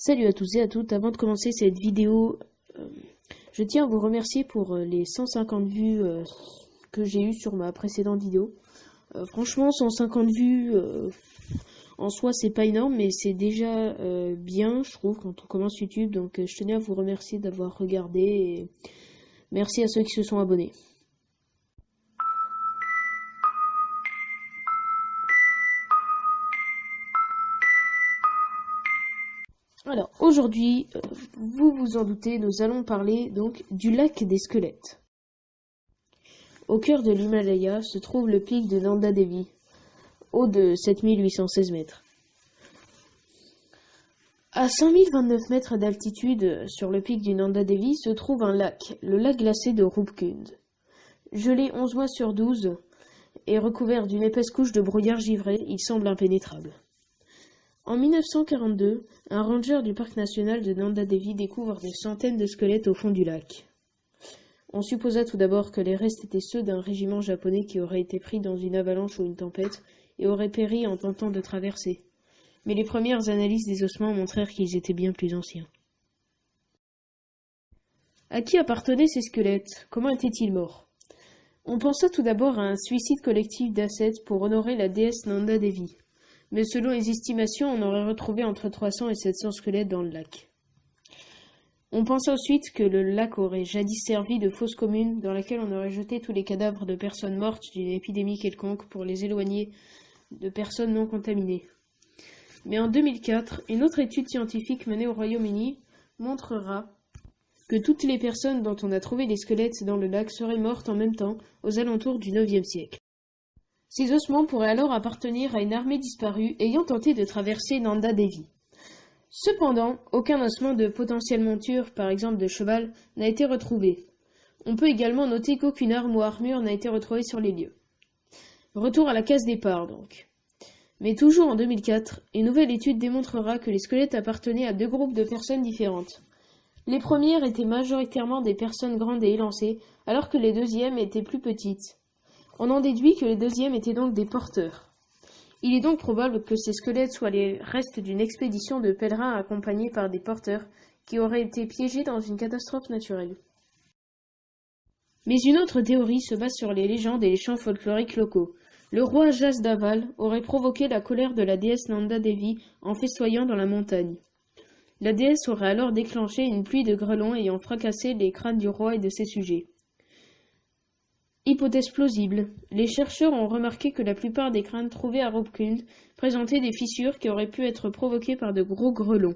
Salut à tous et à toutes, avant de commencer cette vidéo, je tiens à vous remercier pour les 150 vues que j'ai eues sur ma précédente vidéo. Franchement, 150 vues en soi c'est pas énorme, mais c'est déjà bien, je trouve, quand on commence YouTube. Donc je tenais à vous remercier d'avoir regardé et merci à ceux qui se sont abonnés. Alors, aujourd'hui, vous vous en doutez, nous allons parler donc du lac des squelettes. Au cœur de l'Himalaya se trouve le pic de Nanda Devi, haut de 7816 mètres. À 5029 mètres d'altitude sur le pic du Nanda Devi se trouve un lac, le lac glacé de Rupkund. Gelé 11 mois sur 12 et recouvert d'une épaisse couche de brouillard givré, il semble impénétrable. En 1942, un ranger du parc national de Nanda Devi découvre des centaines de squelettes au fond du lac. On supposa tout d'abord que les restes étaient ceux d'un régiment japonais qui aurait été pris dans une avalanche ou une tempête et aurait péri en tentant de traverser. Mais les premières analyses des ossements montrèrent qu'ils étaient bien plus anciens. À qui appartenaient ces squelettes? Comment étaient-ils morts? On pensa tout d'abord à un suicide collectif d'ascètes pour honorer la déesse Nanda Devi. Mais selon les estimations, on aurait retrouvé entre 300 et 700 squelettes dans le lac. On pensa ensuite que le lac aurait jadis servi de fosse commune dans laquelle on aurait jeté tous les cadavres de personnes mortes d'une épidémie quelconque pour les éloigner de personnes non contaminées. Mais en 2004, une autre étude scientifique menée au Royaume-Uni montrera que toutes les personnes dont on a trouvé les squelettes dans le lac seraient mortes en même temps aux alentours du IXe siècle. Ces ossements pourraient alors appartenir à une armée disparue ayant tenté de traverser Nanda Devi. Cependant, aucun ossement de potentielle monture, par exemple de cheval, n'a été retrouvé. On peut également noter qu'aucune arme ou armure n'a été retrouvée sur les lieux. Retour à la case départ donc. Mais toujours en 2004, une nouvelle étude démontrera que les squelettes appartenaient à deux groupes de personnes différentes. Les premières étaient majoritairement des personnes grandes et élancées, alors que les deuxièmes étaient plus petites. On en déduit que les deuxièmes étaient donc des porteurs. Il est donc probable que ces squelettes soient les restes d'une expédition de pèlerins accompagnés par des porteurs qui auraient été piégés dans une catastrophe naturelle. Mais une autre théorie se base sur les légendes et les chants folkloriques locaux. Le roi Jasdaval aurait provoqué la colère de la déesse Nanda Devi en festoyant dans la montagne. La déesse aurait alors déclenché une pluie de grêlons ayant fracassé les crânes du roi et de ses sujets. Hypothèse plausible. Les chercheurs ont remarqué que la plupart des crânes trouvés à Rupkund présentaient des fissures qui auraient pu être provoquées par de gros grêlons.